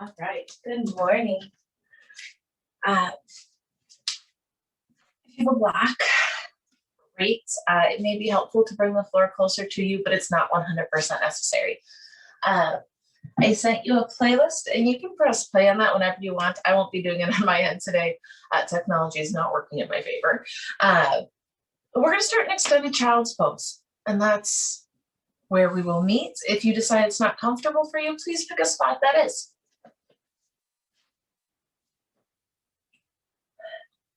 All right, good morning. If you have a block, great. It may be helpful to bring the floor closer to you, but it's not 100% necessary. I sent you a playlist and you can press play on that whenever you want. I won't be doing it on my end today. Technology is not working in my favor. We're gonna start an extended child's pose, and that's where we will meet. If you decide it's not comfortable for you, please pick a spot that is.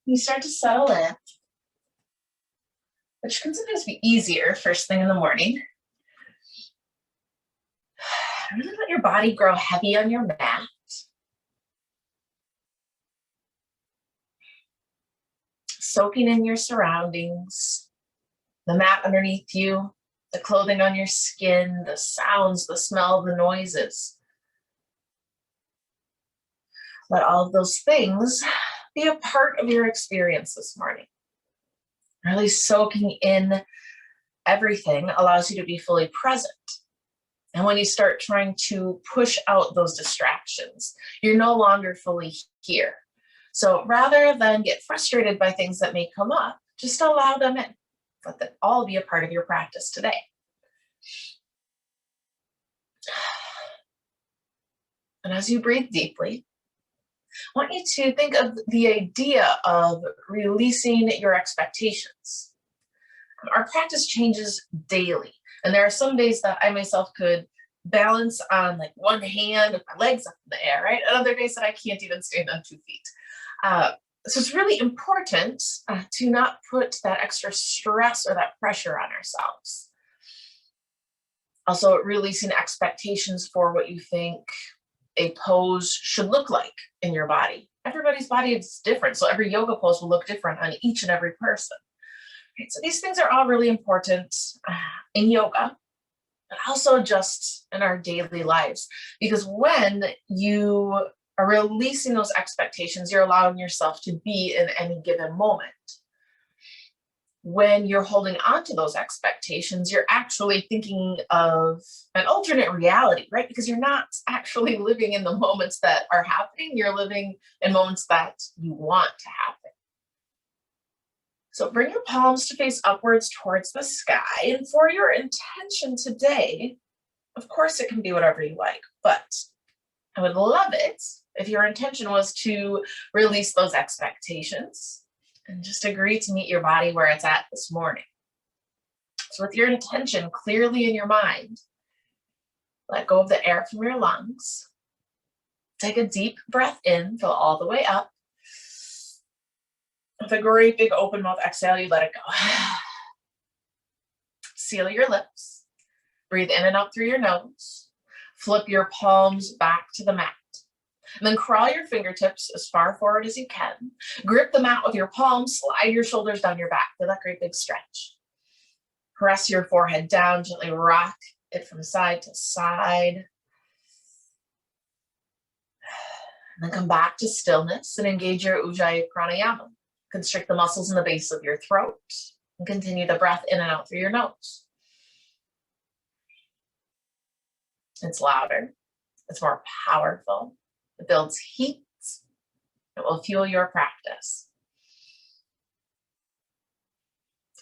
You start to settle in, which can sometimes be easier first thing in the morning. Really let your body grow heavy on your mat. Soaking in your surroundings, the mat underneath you, the clothing on your skin, the sounds, the smell, the noises. Let all of those things be a part of your experience this morning. Really soaking in everything allows you to be fully present. And when you start trying to push out those distractions, you're no longer fully here. So rather than get frustrated by things that may come up, just allow them in. Let them all be a part of your practice today. And as you breathe deeply, I want you to think of the idea of releasing your expectations. Our practice changes daily. And there are some days that I myself could balance on like one hand with my legs up in the air, right? And other days that I can't even stand on 2 feet. So it's really important to not put that extra stress or that pressure on ourselves. Also, releasing expectations for what you think a pose should look like in your body. Everybody's body is different, so every yoga pose will look different on each and every person. Right, so these things are all really important in yoga, but also just in our daily lives, because when you are releasing those expectations, you're allowing yourself to be in any given moment. When you're holding on to those expectations, you're actually thinking of an alternate reality, right? Because you're not actually living in the moments that are happening, you're living in moments that you want to happen. So bring your palms to face upwards towards the sky. And for your intention today, of course it can be whatever you like, but I would love it if your intention was to release those expectations and just agree to meet your body where it's at this morning. So with your intention clearly in your mind, let go of the air from your lungs. Take a deep breath in, fill all the way up. With a great big open mouth exhale, you let it go. Seal your lips. Breathe in and out through your nose. Flip your palms back to the mat. And then crawl your fingertips as far forward as you can. Grip the mat with your palms, slide your shoulders down your back. Feel that great big stretch. Press your forehead down, gently rock it from side to side. And then come back to stillness and engage your Ujjayi Pranayama. Constrict the muscles in the base of your throat and continue the breath in and out through your nose. It's louder. It's more powerful. It builds heat. It will fuel your practice.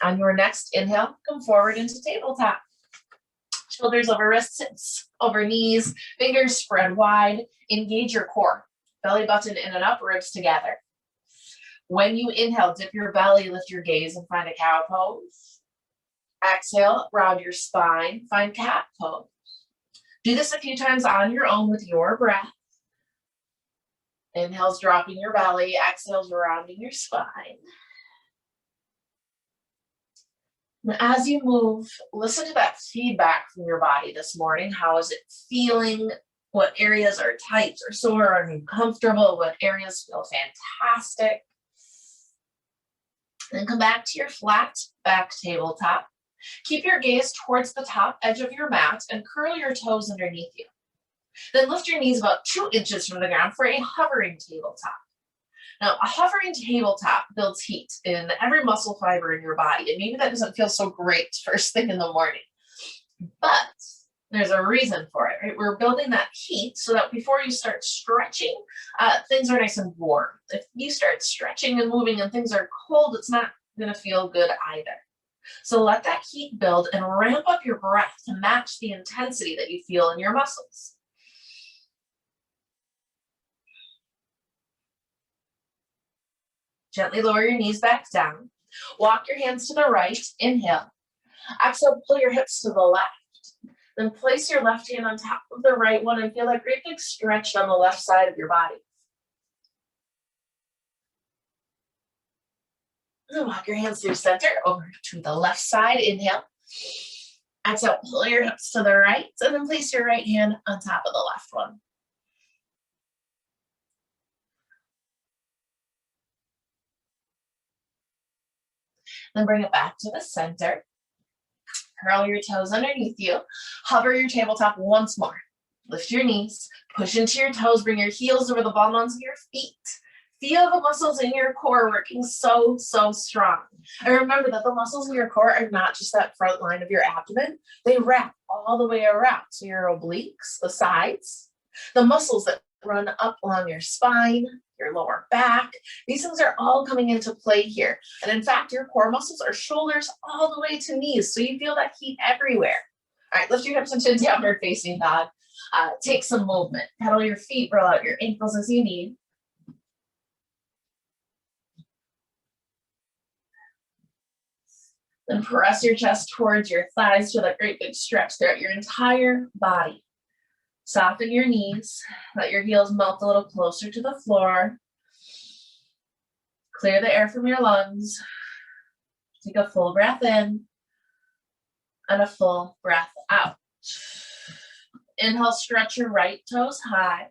On your next inhale, come forward into tabletop. Shoulders over wrists, hips over knees, fingers spread wide. Engage your core. Belly button in and up, ribs together. When you inhale, dip your belly, lift your gaze, and find a cow pose. Exhale, round your spine, find cat pose. Do this a few times on your own with your breath. Inhales dropping your belly, exhales rounding your spine. And as you move, listen to that feedback from your body this morning. How is it feeling? What areas are tight or sore? Are you comfortable? What areas feel fantastic? Then come back to your flat back tabletop. Keep your gaze towards the top edge of your mat and curl your toes underneath you. Then lift your knees about 2 inches from the ground for a hovering tabletop. Now, a hovering tabletop builds heat in every muscle fiber in your body, and maybe that doesn't feel so great first thing in the morning. But There's a reason for it, right? We're building that heat so that before you start stretching, things are nice and warm. If you start stretching and moving and things are cold, it's not going to feel good either. So let that heat build and ramp up your breath to match the intensity that you feel in your muscles. Gently lower your knees back down. Walk your hands to the right. Inhale. Exhale, pull your hips to the left. Then place your left hand on top of the right one and feel that great big stretch on the left side of your body. Then walk your hands through center over to the left side. Inhale. Exhale, pull your hips to the right, and then place your right hand on top of the left one. Then bring it back to the center. Curl your toes underneath you. Hover your tabletop once more. Lift your knees, push into your toes, bring your heels over the ball ends of your feet. Feel the muscles in your core working so strong. And remember that the muscles in your core are not just that front line of your abdomen. They wrap all the way around. So your obliques, the sides, the muscles that run up along your spine, your lower back. These things are all coming into play here. And in fact, your core muscles are shoulders all the way to knees. So you feel that heat everywhere. All right, lift your hips into downward facing dog. Take some movement. Pedal your feet, roll out your ankles as you need. Then press your chest towards your thighs. Feel that great big stretch throughout your entire body. Soften your knees. Let your heels melt a little closer to the floor. Clear the air from your lungs. Take a full breath in and a full breath out. Inhale, stretch your right toes high.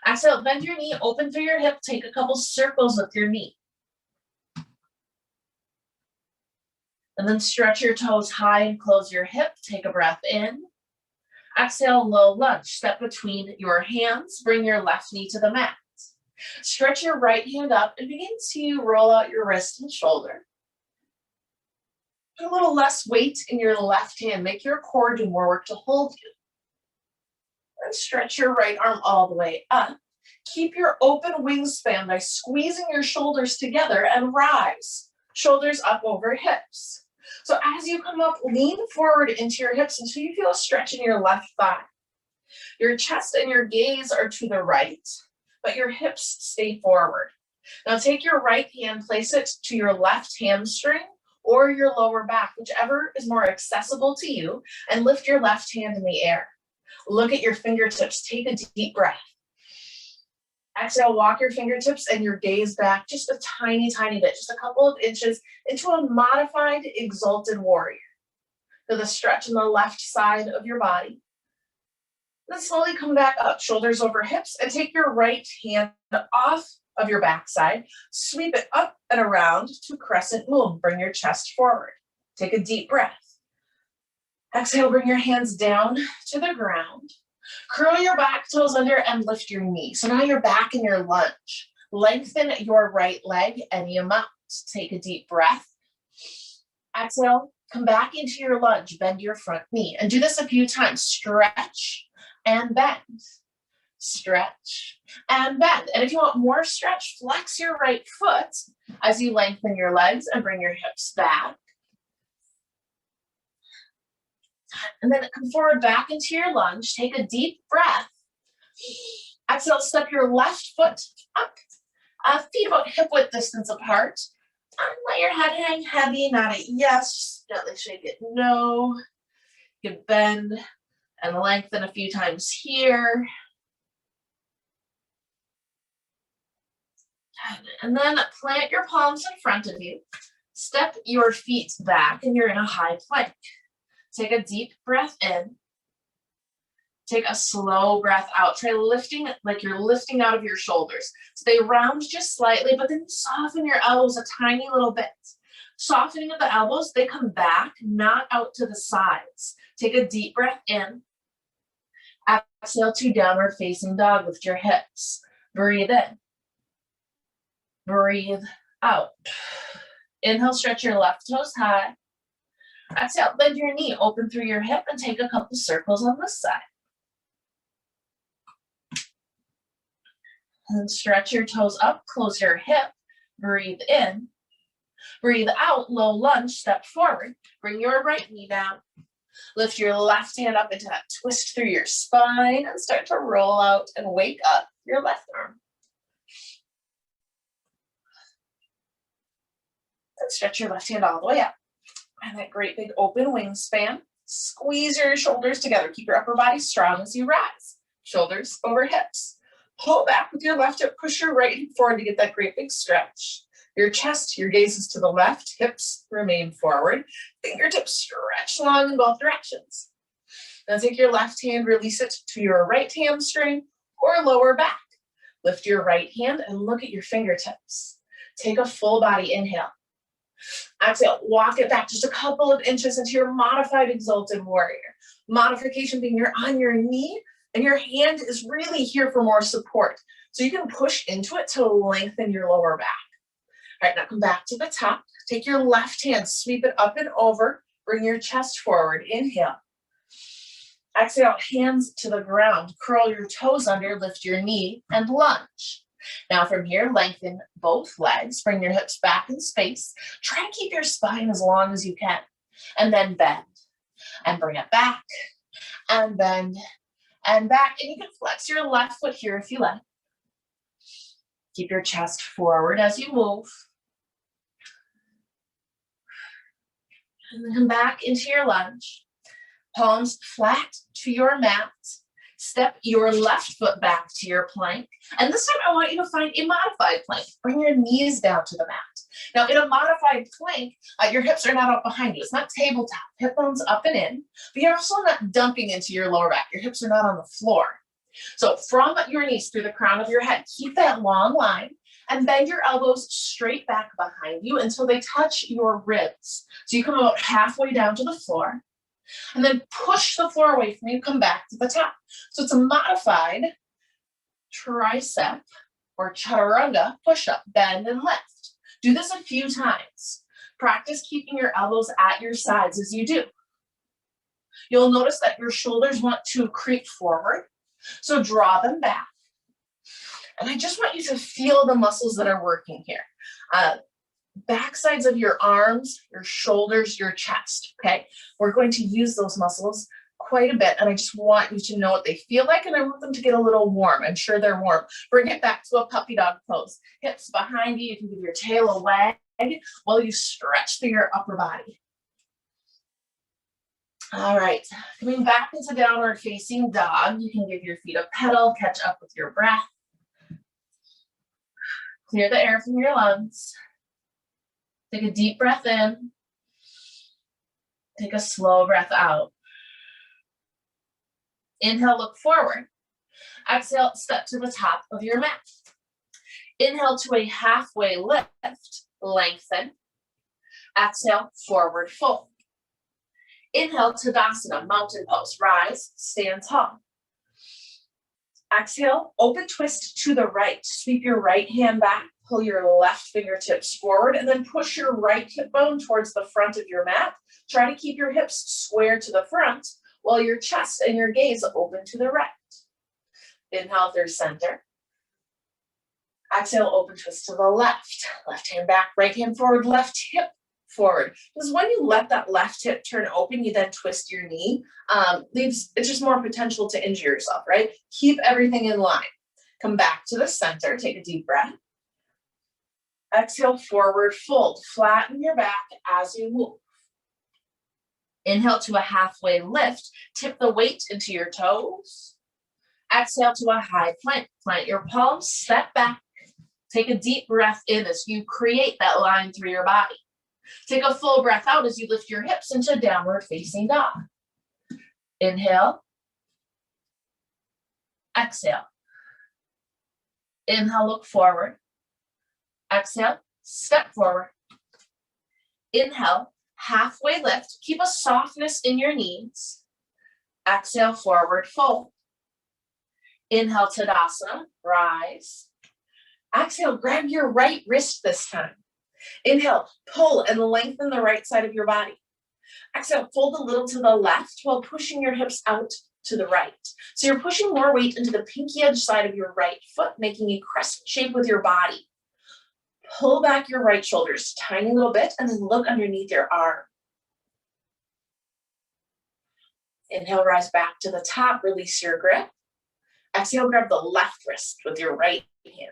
Exhale, bend your knee, open through your hip. Take a couple circles with your knee. And then stretch your toes high and close your hip. Take a breath in. Exhale, low lunge. Step between your hands. Bring your left knee to the mat. Stretch your right hand up and begin to roll out your wrist and shoulder. Put a little less weight in your left hand. Make your core do more work to hold you. And stretch your right arm all the way up. Keep your open wingspan by squeezing your shoulders together and rise. Shoulders up over hips. So as you come up, lean forward into your hips until you feel a stretch in your left thigh. Your chest and your gaze are to the right, but your hips stay forward. Now take your right hand, place it to your left hamstring or your lower back, whichever is more accessible to you, and lift your left hand in the air. Look at your fingertips. Take a deep breath. Exhale, walk your fingertips and your gaze back just a tiny bit, just a couple of inches into a modified exalted warrior. Feel the stretch on the left side of your body. Then slowly come back up, shoulders over hips, and take your right hand off of your backside. Sweep it up and around to crescent moon. Bring your chest forward. Take a deep breath. Exhale, bring your hands down to the ground. Curl your back toes under and lift your knee. So now you're back in your lunge. Lengthen your right leg any amount. Take a deep breath. Exhale, come back into your lunge. Bend your front knee. And do this a few times. Stretch and bend. Stretch and bend. And if you want more stretch, flex your right foot as you lengthen your legs and bring your hips back. And then come forward back into your lunge. Take a deep breath. Exhale, step your left foot up. Feet about hip width distance apart. And let your head hang heavy, not a yes. Gently shake it no. You can bend and lengthen a few times here. And then plant your palms in front of you. Step your feet back and you're in a high plank. Take a deep breath in. Take a slow breath out. Try lifting like you're lifting out of your shoulders. So they round just slightly, but then soften your elbows a tiny little bit. Softening of the elbows, they come back, not out to the sides. Take a deep breath in. Exhale to downward facing dog. Lift your hips. Breathe in. Breathe out. Inhale, stretch your left toes high. Exhale, bend your knee, open through your hip, and take a couple circles on this side. And stretch your toes up, close your hip, breathe in. Breathe out, low lunge, step forward. Bring your right knee down. Lift your left hand up into that twist through your spine and start to roll out and wake up your left arm. And stretch your left hand all the way up. And that great big open wingspan. Squeeze your shoulders together. Keep your upper body strong as you rise. Shoulders over hips. Pull back with your left hip. Push your right hip forward to get that great big stretch. Your chest, your gaze is to the left. Hips remain forward. Fingertips stretch long in both directions. Now take your left hand, release it to your right hamstring or lower back. Lift your right hand and look at your fingertips. Take a full body inhale. Exhale, walk it back just a couple of inches into your modified exalted warrior. Modification being you're on your knee and your hand is really here for more support. So you can push into it to lengthen your lower back. All right, now come back to the top. Take your left hand, sweep it up and over. Bring your chest forward. Inhale. Exhale, hands to the ground. Curl your toes under, lift your knee, and lunge. Now from here, lengthen both legs. Bring your hips back in space. Try to keep your spine as long as you can. And then bend. And bring it back. And bend. And back. And you can flex your left foot here if you like. Keep your chest forward as you move. And then come back into your lunge. Palms flat to your mat. Step your left foot back to your plank. And this time I want you to find a modified plank. Bring your knees down to the mat. Now in a modified plank, your hips are not up behind you. It's not tabletop. Hip bones up and in. But you're also not dumping into your lower back. Your hips are not on the floor. So from your knees through the crown of your head, keep that long line and bend your elbows straight back behind you until they touch your ribs. So you come about halfway down to the floor and then push the floor away from you, come back to the top. So it's a modified tricep or chaturanga push-up, bend and lift. Do this a few times. Practice keeping your elbows at your sides as you do. You'll notice that your shoulders want to creep forward. So draw them back. And I just want you to feel the muscles that are working here. Back sides of your arms, your shoulders, your chest, okay? We're going to use those muscles quite a bit, and I just want you to know what they feel like, and I want them to get a little warm. I'm sure they're warm. Bring it back to a puppy dog pose. Hips behind you. You can give your tail a wag while you stretch through your upper body. All right, coming back into downward facing dog, you can give your feet a pedal, catch up with your breath. Clear the air from your lungs. Take a deep breath in. Take a slow breath out. Inhale, look forward. Exhale, step to the top of your mat. Inhale to a halfway lift, lengthen. Exhale, forward fold. Inhale, Tadasana, mountain pose. Rise, stand tall. Exhale, open twist to the right. Sweep your right hand back, pull your left fingertips forward, and then push your right hip bone towards the front of your mat. Try to keep your hips square to the front while your chest and your gaze open to the right. Inhale through center. Exhale, open twist to the left. Left hand back, right hand forward, left hip forward. Because when you let that left hip turn open, you then twist your knee. It's just more potential to injure yourself, right? Keep everything in line. Come back to the center. Take a deep breath. Exhale, forward fold. Flatten your back as you move. Inhale to a halfway lift. Tip the weight into your toes. Exhale to a high plank. Plant your palms, step back. Take a deep breath in as you create that line through your body. Take a full breath out as you lift your hips into downward facing dog. Inhale. Exhale. Inhale, look forward. Exhale, step forward. Inhale, halfway lift. Keep a softness in your knees. Exhale, forward fold. Inhale, Tadasana, rise. Exhale, grab your right wrist this time. Inhale, pull and lengthen the right side of your body. Exhale, fold a little to the left while pushing your hips out to the right. So you're pushing more weight into the pinky edge side of your right foot, making a crescent shape with your body. Pull back your right shoulders, tiny little bit, and then look underneath your arm. Inhale, rise back to the top, release your grip. Exhale, grab the left wrist with your right hand.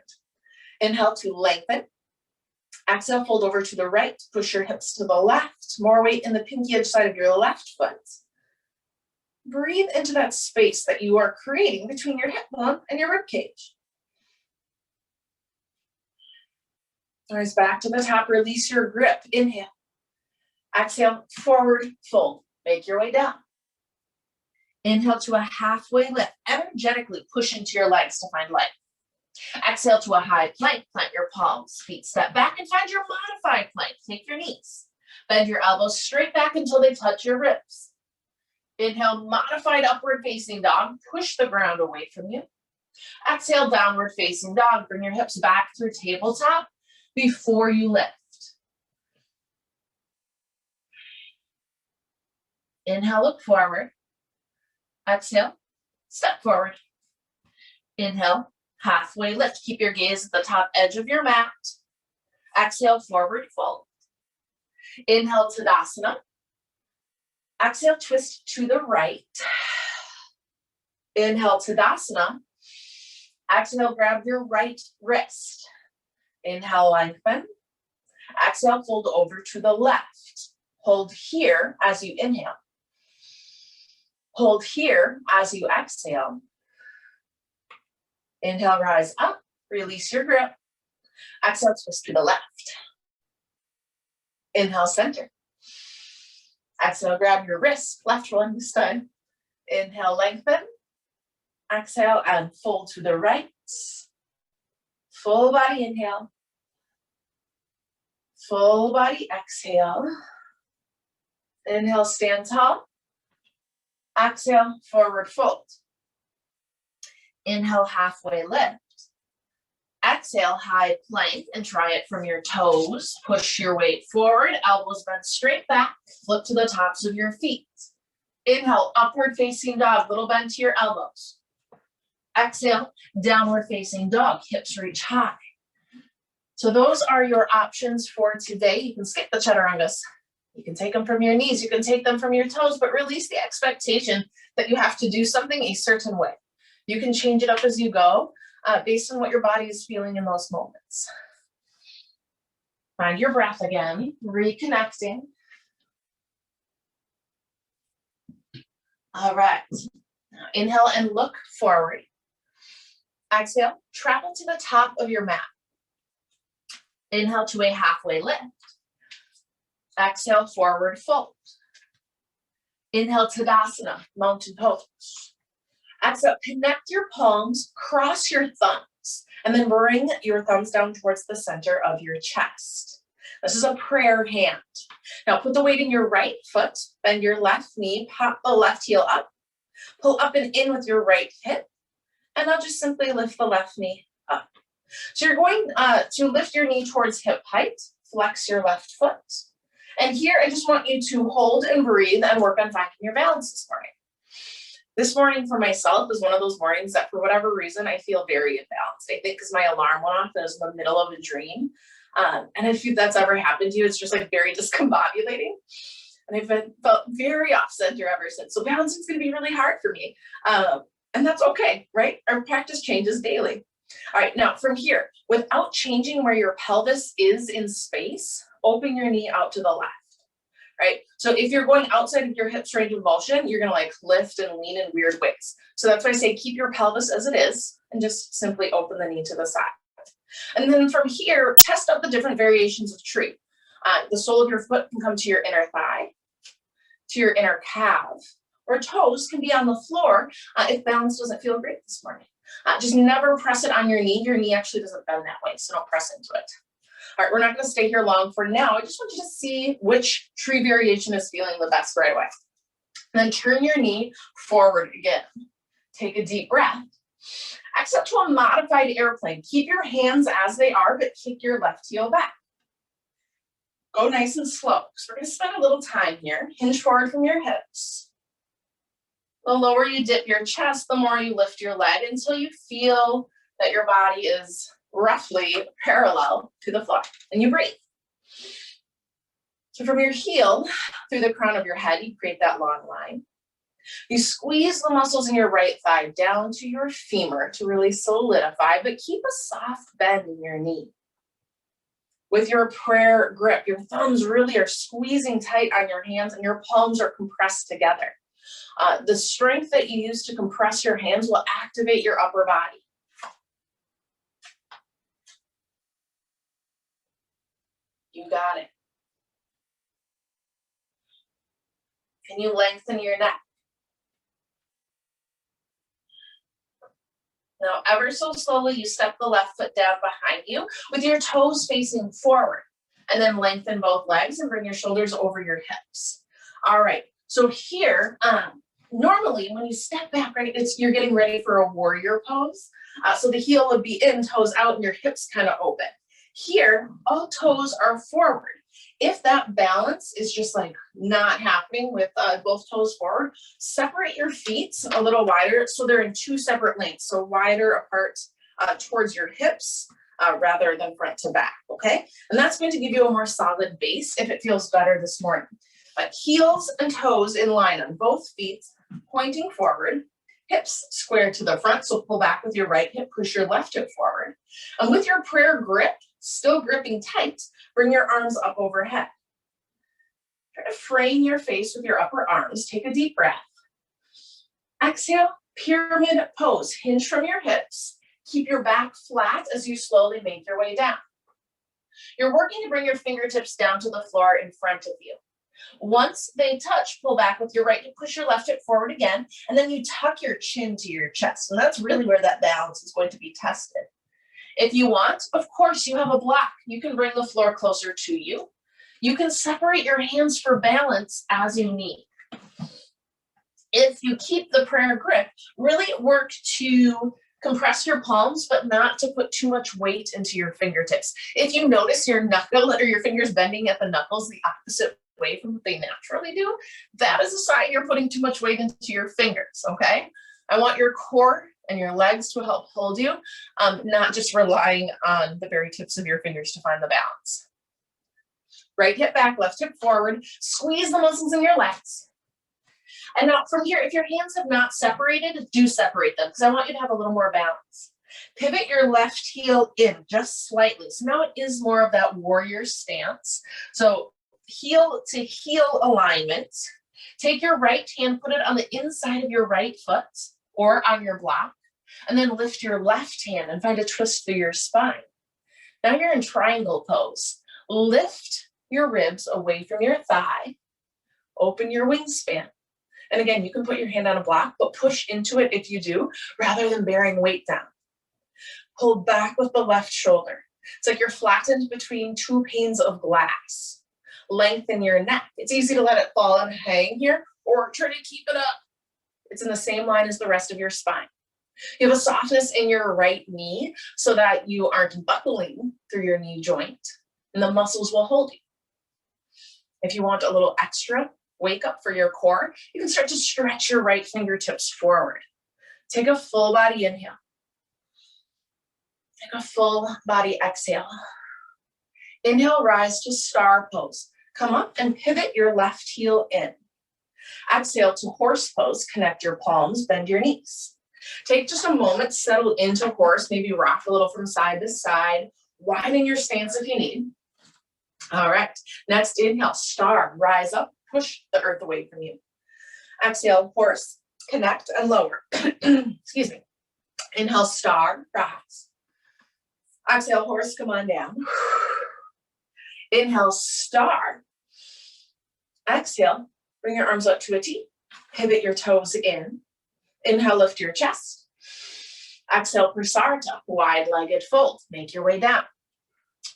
Inhale to lengthen. Exhale, fold over to the right, push your hips to the left, more weight in the pinky edge side of your left foot. Breathe into that space that you are creating between your hip bone and your rib cage. Rise back to the top, release your grip, inhale. Exhale, forward fold, make your way down. Inhale to a halfway lift, energetically push into your legs to find light. Exhale to a high plank, plant your palms, feet step back and find your modified plank. Take your knees, bend your elbows straight back until they touch your ribs. Inhale, modified upward facing dog, push the ground away from you. Exhale, downward facing dog, bring your hips back through tabletop before you lift. Inhale, look forward. Exhale, step forward. Inhale, halfway lift. Keep your gaze at the top edge of your mat. Exhale, forward fold. Inhale, Tadasana. Exhale, twist to the right. Inhale, Tadasana. Exhale, grab your right wrist. Inhale, lengthen. Exhale, fold over to the left. Hold here as you inhale. Hold here as you exhale. Inhale, rise up, release your grip. Exhale, twist to the left. Inhale, center. Exhale, grab your wrist, left one this time. Inhale, lengthen. Exhale, and fold to the right. Full body inhale. Full body exhale. Inhale, stand tall. Exhale, forward fold. Inhale, halfway lift. Exhale, high plank, and try it from your toes. Push your weight forward, elbows bent straight back, flip to the tops of your feet. Inhale, upward facing dog, little bend to your elbows. Exhale, downward facing dog, hips reach high. So those are your options for today. You can skip the chaturangas. You can take them from your knees, you can take them from your toes, but release the expectation that you have to do something a certain way. You can change it up as you go, based on what your body is feeling in those moments. Find your breath again, reconnecting. All right, now inhale and look forward. Exhale, travel to the top of your mat. Inhale to a halfway lift. Exhale, forward fold. Inhale, Tadasana, mountain pose. Exhale, connect your palms, cross your thumbs, and then bring your thumbs down towards the center of your chest. This is a prayer hand. Now put the weight in your right foot, bend your left knee, pop the left heel up, pull up and in with your right hip, and I'll just simply lift the left knee up. So you're going to lift your knee towards hip height, flex your left foot. And here I just want you to hold and breathe and work on finding your balance this morning. This morning for myself is one of those mornings that for whatever reason, I feel very imbalanced. I think because my alarm went off, I was in the middle of a dream. And if that's ever happened to you, it's just like very discombobulating. And I've felt very off center ever since. So balancing is going to be really hard for me. And that's okay, right? Our practice changes daily. All right, now from here, without changing where your pelvis is in space, open your knee out to the left, right? So if you're going outside of your hips range of motion, you're gonna like lift and lean in weird ways. So that's why I say keep your pelvis as it is and just simply open the knee to the side. And then from here, test out the different variations of tree. The sole of your foot can come to your inner thigh, to your inner calf, or toes can be on the floor if balance doesn't feel great this morning. Just never press it on your knee. Your knee actually doesn't bend that way, so don't press into it. All right, we're not going to stay here long for now. I just want you to see which tree variation is feeling the best right away. And then turn your knee forward again. Take a deep breath. Exhale to a modified airplane. Keep your hands as they are, but kick your left heel back. Go nice and slow. So we're going to spend a little time here. Hinge forward from your hips. The lower you dip your chest, the more you lift your leg until you feel that your body is roughly parallel to the floor. And you breathe. So from your heel through the crown of your head, you create that long line. You squeeze the muscles in your right thigh down to your femur to really solidify, but keep a soft bend in your knee. With your prayer grip, your thumbs really are squeezing tight on your hands and your palms are compressed together. The strength that you use to compress your hands will activate your upper body. You got it. Can you lengthen your neck? Now, ever so slowly, you step the left foot down behind you with your toes facing forward, and then lengthen both legs and bring your shoulders over your hips. All right, so here, normally when you step back, right, you're getting ready for a warrior pose. So the heel would be in, toes out, and your hips kind of open. Here, all toes are forward. If that balance is just like not happening with both toes forward, separate your feet a little wider so they're in two separate lanes, so wider apart towards your hips rather than front to back, okay? And that's going to give you a more solid base if it feels better this morning. But heels and toes in line on both feet, pointing forward, hips square to the front, so pull back with your right hip, push your left hip forward. And with your prayer grip, still gripping tight, bring your arms up overhead. Try to frame your face with your upper arms. Take a deep breath. Exhale, pyramid pose. Hinge from your hips. Keep your back flat as you slowly make your way down. You're working to bring your fingertips down to the floor in front of you. Once they touch, pull back with your right hip, push your left hip forward again, and then you tuck your chin to your chest. And that's really where that balance is going to be tested. If you want, of course, you have a block. You can bring the floor closer to you. You can separate your hands for balance as you need. If you keep the prayer grip, really work to compress your palms, but not to put too much weight into your fingertips. If you notice your knuckle or your fingers bending at the knuckles the opposite way from what they naturally do, that is a sign you're putting too much weight into your fingers, okay? I want your core and your legs to help hold you, not just relying on the very tips of your fingers to find the balance. Right hip back, left hip forward, squeeze the muscles in your legs. And now from here, if your hands have not separated, do separate them because I want you to have a little more balance. Pivot your left heel in just slightly. So now it is more of that warrior stance. So heel to heel alignment. Take your right hand, put it on the inside of your right foot or on your block, and then lift your left hand and find a twist through your spine. Now you're in triangle pose. Lift your ribs away from your thigh. Open your wingspan. And again, you can put your hand on a block, but push into it if you do, rather than bearing weight down. Pull back with the left shoulder. It's like you're flattened between two panes of glass. Lengthen your neck. It's easy to let it fall and hang here, or try to keep it up. It's in the same line as the rest of your spine. You have a softness in your right knee so that you aren't buckling through your knee joint, and the muscles will hold you. If you want a little extra wake up for your core, you can start to stretch your right fingertips forward. Take a full body inhale. Take a full body exhale. Inhale, rise to star pose. Come up and pivot your left heel in. Exhale to horse pose. Connect your palms, bend your knees. Take just a moment, settle into horse, maybe rock a little from side to side. Widen your stance if you need. All right, next inhale, star, rise up, push the earth away from you. Exhale, horse, connect and lower. Excuse me. Inhale, star, rise. Exhale, horse, come on down. Inhale, star. Exhale, bring your arms up to a T. Pivot your toes in. Inhale, lift your chest. Exhale, prasarita, wide-legged fold. Make your way down.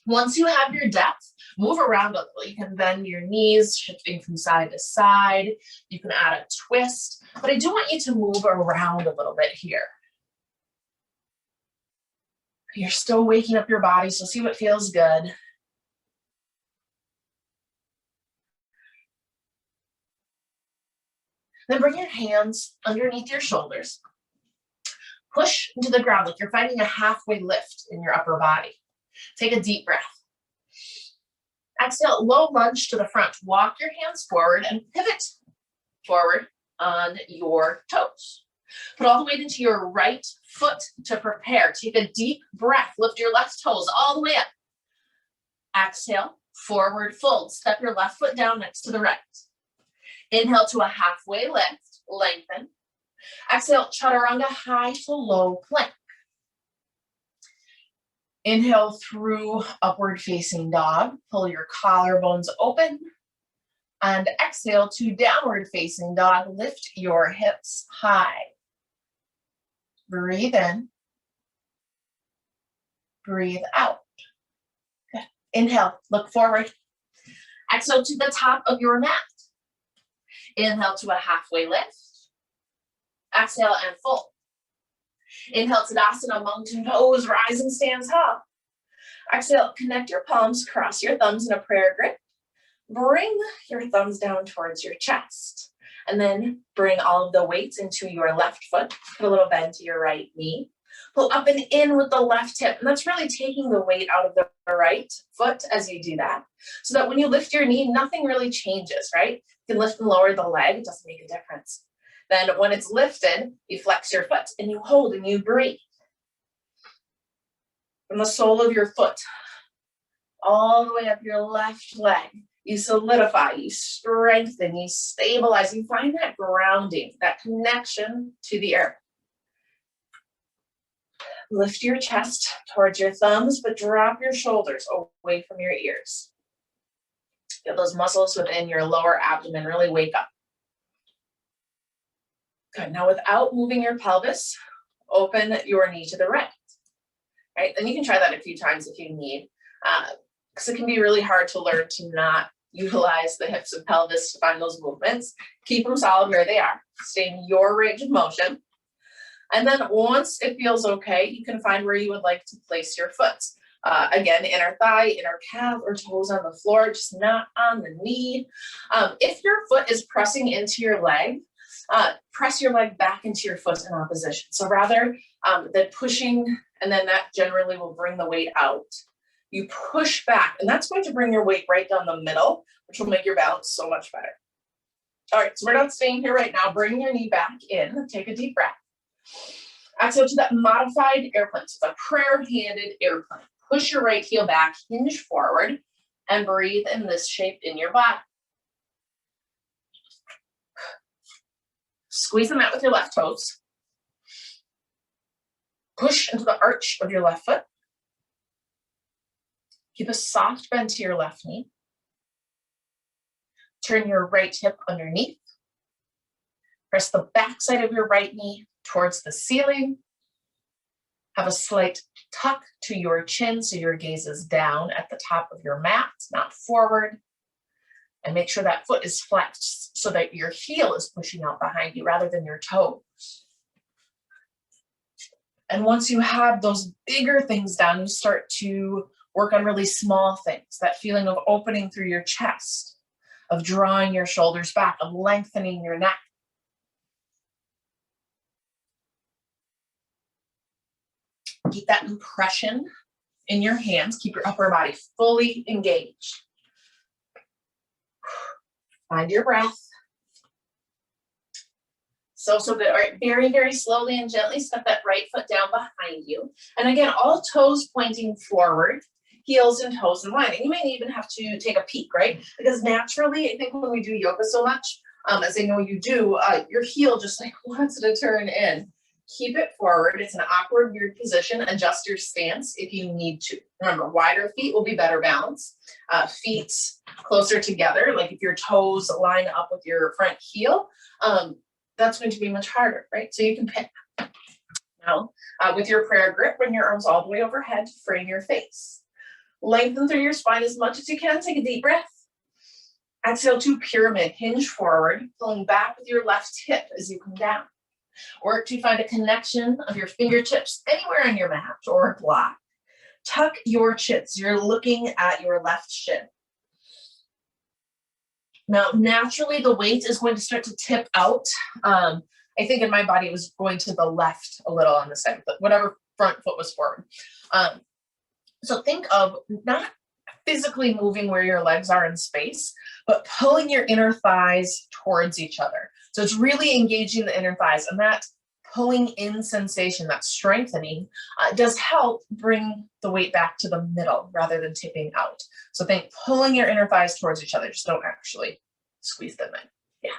Once you have your depth, move around a little. You can bend your knees, shifting from side to side. You can add a twist, but I do want you to move around a little bit here. You're still waking up your body, so see what feels good. Then bring your hands underneath your shoulders. Push into the ground like you're finding a halfway lift in your upper body. Take a deep breath. Exhale, low lunge to the front. Walk your hands forward and pivot forward on your toes. Put all the weight into your right foot to prepare. Take a deep breath. Lift your left toes all the way up. Exhale, forward fold. Step your left foot down next to the right. Inhale to a halfway lift, lengthen. Exhale, chaturanga, high to low plank. Inhale through upward facing dog. Pull your collarbones open. And exhale to downward facing dog. Lift your hips high. Breathe in. Breathe out. Good. Inhale, look forward. Exhale to the top of your mat. Inhale to a halfway lift. Exhale and fold. Inhale, Tadasana, mountain pose, rising stance tall. Exhale, connect your palms, cross your thumbs in a prayer grip. Bring your thumbs down towards your chest. And then bring all of the weights into your left foot. Put a little bend to your right knee. Pull up and in with the left hip. And that's really taking the weight out of the right foot as you do that. So that when you lift your knee, nothing really changes, right? You can lift and lower the leg, it doesn't make a difference. Then when it's lifted, you flex your foot and you hold and you breathe. From the sole of your foot, all the way up your left leg, you solidify, you strengthen, you stabilize, you find that grounding, that connection to the earth. Lift your chest towards your thumbs, but drop your shoulders away from your ears. Feel those muscles within your lower abdomen really wake up. Good. Now, without moving your pelvis, open your knee to the right. Right? Then you can try that a few times if you need, because it can be really hard to learn to not utilize the hips and pelvis to find those movements. Keep them solid where they are. Stay in your range of motion. And then once it feels okay, you can find where you would like to place your foot. Again, inner thigh, inner calf, or toes on the floor, just not on the knee. If your foot is pressing into your leg, press your leg back into your foot in opposition. So rather than pushing, and then that generally will bring the weight out. You push back, and that's going to bring your weight right down the middle, which will make your balance so much better. All right, so we're not staying here right now. Bring your knee back in. Take a deep breath. Exhale to that modified airplane. So it's a prayer-handed airplane. Push your right heel back, hinge forward, and breathe in this shape in your body. Squeeze the mat with your left toes. Push into the arch of your left foot. Keep a soft bend to your left knee. Turn your right hip underneath. Press the backside of your right knee towards the ceiling. Have a slight tuck to your chin so your gaze is down at the top of your mat, not forward. And make sure that foot is flexed so that your heel is pushing out behind you rather than your toes. And once you have those bigger things down, you start to work on really small things, that feeling of opening through your chest, of drawing your shoulders back, of lengthening your neck. Keep that compression in your hands. Keep your upper body fully engaged. Find your breath. So good. All right, very, very slowly and gently step that right foot down behind you. And again, all toes pointing forward, heels and toes in line. And you may even have to take a peek, right? Because naturally, I think when we do yoga so much, as I know you do, your heel just like wants to turn in. Keep it forward. It's an awkward, weird position. Adjust your stance if you need to. Remember, wider feet will be better balance. Feet closer together, like if your toes line up with your front heel, that's going to be much harder, right? So you can pick. Now, with your prayer grip, bring your arms all the way overhead to frame your face. Lengthen through your spine as much as you can. Take a deep breath. Exhale to pyramid. Hinge forward, pulling back with your left hip as you come down. Work to find a connection of your fingertips anywhere on your mat or a block. Tuck your chins. You're looking at your left shin. Now, naturally, the weight is going to start to tip out. I think in my body, it was going to the left a little on the side, but whatever front foot was forward. So think of not physically moving where your legs are in space, but pulling your inner thighs towards each other. So it's really engaging the inner thighs, and that pulling in sensation, that strengthening, does help bring the weight back to the middle rather than tipping out. So think pulling your inner thighs towards each other, just don't actually squeeze them in. Yeah.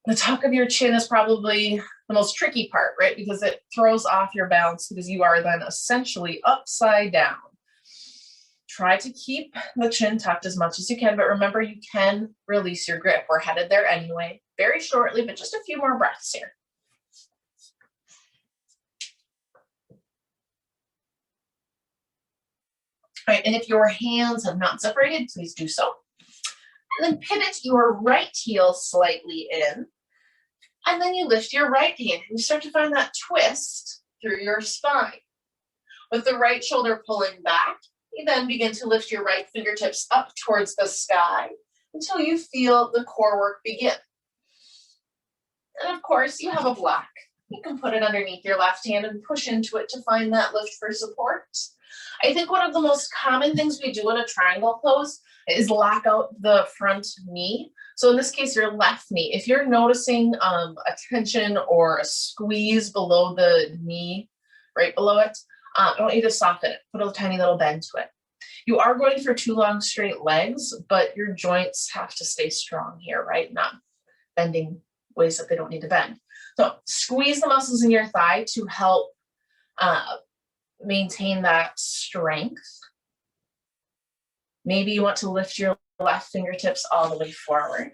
The tuck of your chin is probably the most tricky part, right? Because it throws off your balance because you are then essentially upside down. Try to keep the chin tucked as much as you can, but remember you can release your grip. We're headed there anyway, very shortly, but just a few more breaths here. All right, and if your hands have not separated, please do so. And then pivot your right heel slightly in, and then you lift your right hand. You start to find that twist through your spine. With the right shoulder pulling back, you then begin to lift your right fingertips up towards the sky until you feel the core work begin. And of course, you have a block. You can put it underneath your left hand and push into it to find that lift for support. I think one of the most common things we do in a triangle pose is lock out the front knee. So in this case, your left knee. If you're noticing a tension or a squeeze below the knee, right below it, I want you to soften it, put a tiny little bend to it. You are going for 2 long straight legs, but your joints have to stay strong here, right? Not bending ways that they don't need to bend. So squeeze the muscles in your thigh to help maintain that strength. Maybe you want to lift your left fingertips all the way forward.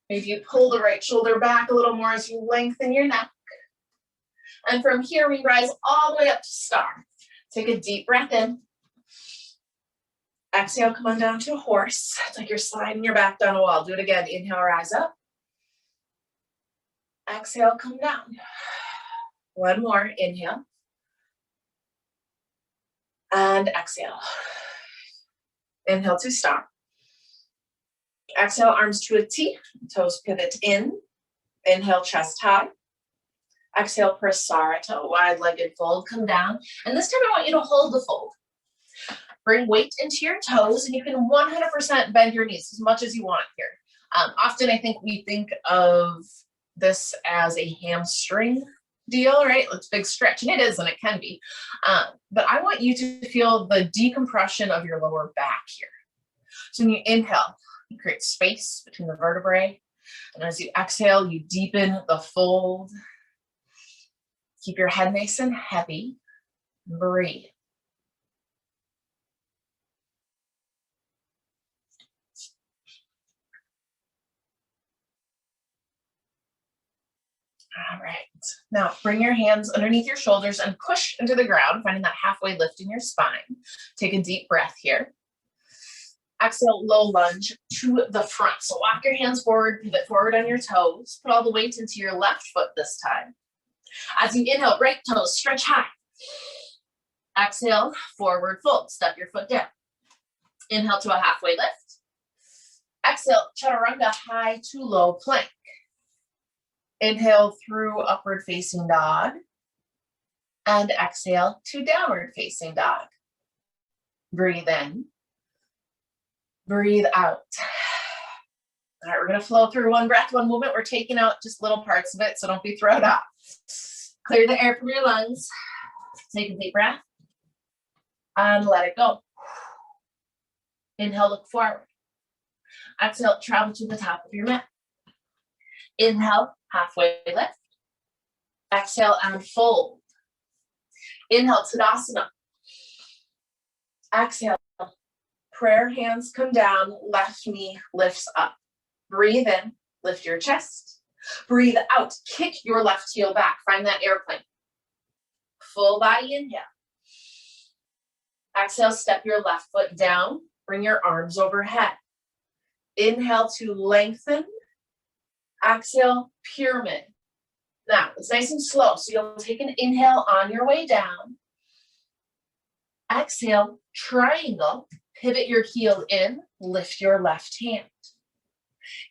Maybe you pull the right shoulder back a little more as you lengthen your neck. And from here, we rise all the way up to star. Take a deep breath in. Exhale, come on down to a horse. It's like you're sliding your back down a wall. Do it again. Inhale, rise up. Exhale, come down. One more. Inhale. And exhale. Inhale to star. Exhale, arms to a T. Toes pivot in. Inhale, chest high. Exhale, prasarita, wide-legged fold, come down. And this time I want you to hold the fold. Bring weight into your toes, and you can 100% bend your knees as much as you want here. Often I think we think of this as a hamstring deal, right? It's a big stretch, and it is, and it can be. But I want you to feel the decompression of your lower back here. So when you inhale, you create space between the vertebrae. And as you exhale, you deepen the fold. Keep your head nice and heavy. Breathe. All right. Now bring your hands underneath your shoulders and push into the ground, finding that halfway lift in your spine. Take a deep breath here. Exhale, low lunge to the front. So walk your hands forward, pivot forward on your toes. Put all the weight into your left foot this time. As you inhale, right toes stretch high. Exhale, forward fold. Step your foot down. Inhale to a halfway lift. Exhale, chaturanga, high to low plank. Inhale through upward facing dog. And exhale to downward facing dog. Breathe in. Breathe out. All right, we're going to flow through one breath, one movement. We're taking out just little parts of it, so don't be thrown off. Clear the air from your lungs. Take a deep breath. And let it go. Inhale, look forward. Exhale, travel to the top of your mat. Inhale, halfway lift. Exhale and fold. Inhale, Tadasana. Exhale, prayer hands come down, left knee lifts up. Breathe in, lift your chest. Breathe out, kick your left heel back. Find that airplane. Full body inhale. Exhale, step your left foot down. Bring your arms overhead. Inhale to lengthen. Exhale, pyramid. Now, it's nice and slow, so you'll take an inhale on your way down. Exhale, triangle. Pivot your heel in, lift your left hand.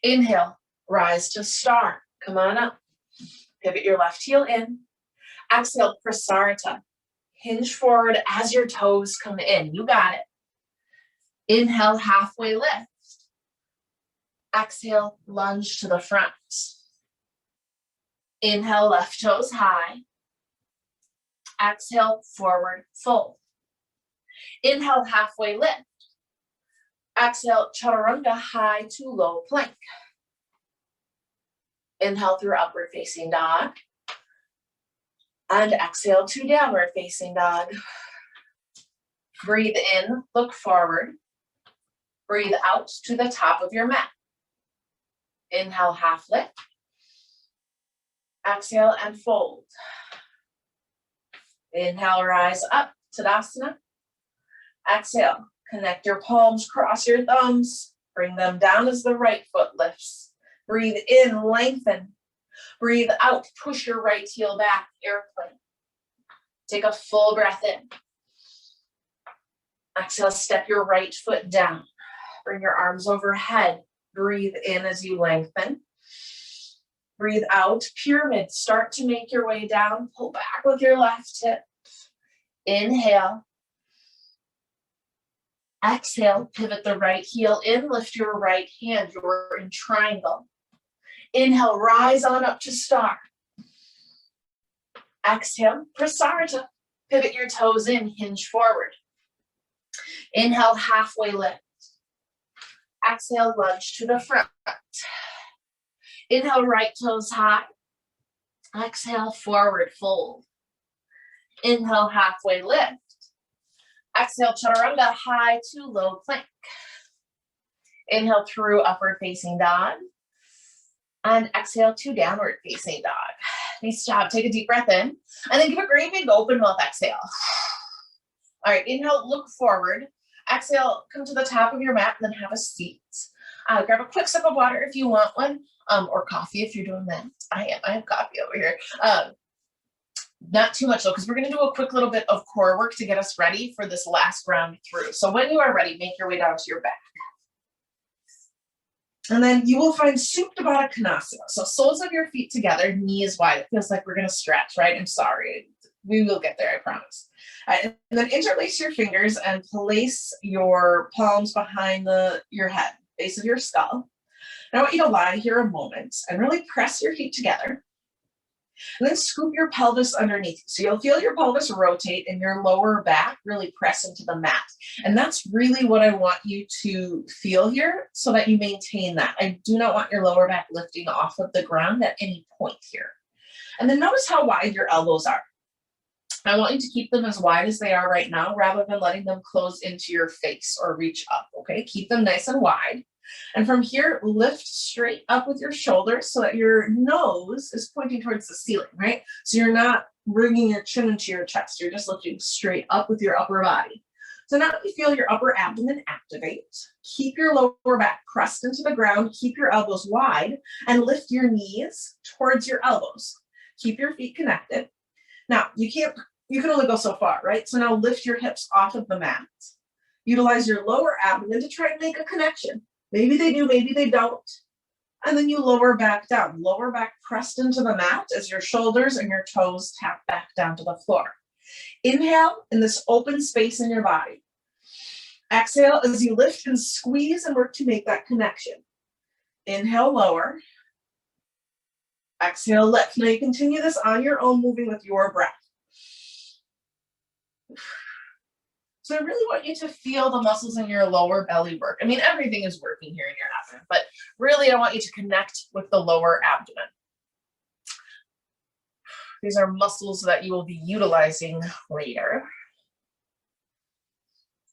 Inhale, rise to star. Come on up. Pivot your left heel in. Exhale, prasarita. Hinge forward as your toes come in. You got it. Inhale, halfway lift. Exhale, lunge to the front. Inhale, left toes high. Exhale, forward fold. Inhale, halfway lift. Exhale, chaturanga, high to low plank. Inhale through upward facing dog. And exhale to downward facing dog. Breathe in, look forward. Breathe out to the top of your mat. Inhale, half lift. Exhale and fold. Inhale, rise up, Tadasana. Exhale, connect your palms, cross your thumbs. Bring them down as the right foot lifts. Breathe in, lengthen. Breathe out, push your right heel back, airplane. Take a full breath in. Exhale, step your right foot down. Bring your arms overhead. Breathe in as you lengthen. Breathe out, pyramid. Start to make your way down. Pull back with your left hip. Inhale. Exhale, pivot the right heel in, lift your right hand. You're in triangle. Inhale, rise on up to star. Exhale, prasarita. Pivot your toes in, hinge forward. Inhale, halfway lift. Exhale, lunge to the front. Inhale, right toes high. Exhale, forward fold. Inhale, halfway lift. Exhale, chaturanga, high to low plank. Inhale through upward facing dog. And exhale to downward facing dog. Nice job. Take a deep breath in. And then give a great big open mouth exhale. All right, inhale, look forward. Exhale, come to the top of your mat and then have a seat. Grab a quick sip of water if you want one, or coffee if you're doing that. I have coffee over here. Not too much though, because we're going to do a quick little bit of core work to get us ready for this last round through. So when you are ready, make your way down to your back. And then you will find Supta Baddha Konasana. So soles of your feet together, knees wide. It feels like we're going to stretch, right? I'm sorry. We will get there, I promise. And then interlace your fingers and place your palms behind your head, base of your skull. And I want you to lie here a moment and really press your feet together. And then scoop your pelvis underneath. So you'll feel your pelvis rotate and your lower back really press into the mat. And that's really what I want you to feel here so that you maintain that. I do not want your lower back lifting off of the ground at any point here. And then notice how wide your elbows are. I want you to keep them as wide as they are right now rather than letting them close into your face or reach up, okay? Keep them nice and wide. And from here, lift straight up with your shoulders so that your nose is pointing towards the ceiling, right? So you're not bringing your chin into your chest. You're just lifting straight up with your upper body. So now that you feel your upper abdomen activate, keep your lower back pressed into the ground, keep your elbows wide, and lift your knees towards your elbows. Keep your feet connected. Now, you can only go so far, right? So now lift your hips off of the mat. Utilize your lower abdomen to try and make a connection. Maybe they do, maybe they don't. And then you lower back down. Lower back pressed into the mat as your shoulders and your toes tap back down to the floor. Inhale in this open space in your body. Exhale as you lift and squeeze and work to make that connection. Inhale, lower. Exhale, lift. Now you continue this on your own, moving with your breath. So I really want you to feel the muscles in your lower belly work. I mean, everything is working here in your abdomen, but really I want you to connect with the lower abdomen. These are muscles that you will be utilizing later.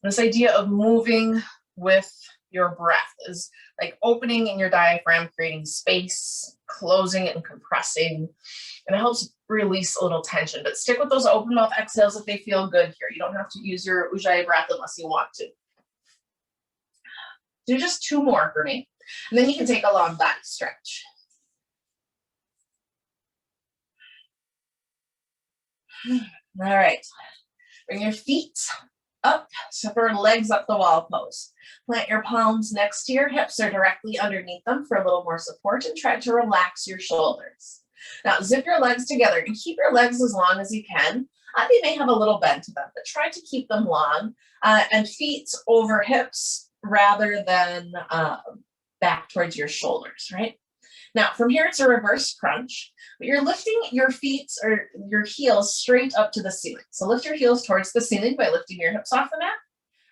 This idea of moving with your breath is like opening in your diaphragm, creating space, closing and compressing, and it helps release a little tension. But stick with those open mouth exhales if they feel good here. You don't have to use your Ujjayi breath unless you want to. Do just 2 more for me, and then you can take a long body stretch. All right, bring your feet up, step your legs up the wall pose. Plant your palms next to your hips or directly underneath them for a little more support, and try to relax your shoulders. Now zip your legs together and keep your legs as long as you can. They may have a little bend to them, but try to keep them long, and feet over hips rather than back towards your shoulders, right? Now from here it's a reverse crunch, but you're lifting your feet or your heels straight up to the ceiling. So lift your heels towards the ceiling by lifting your hips off the mat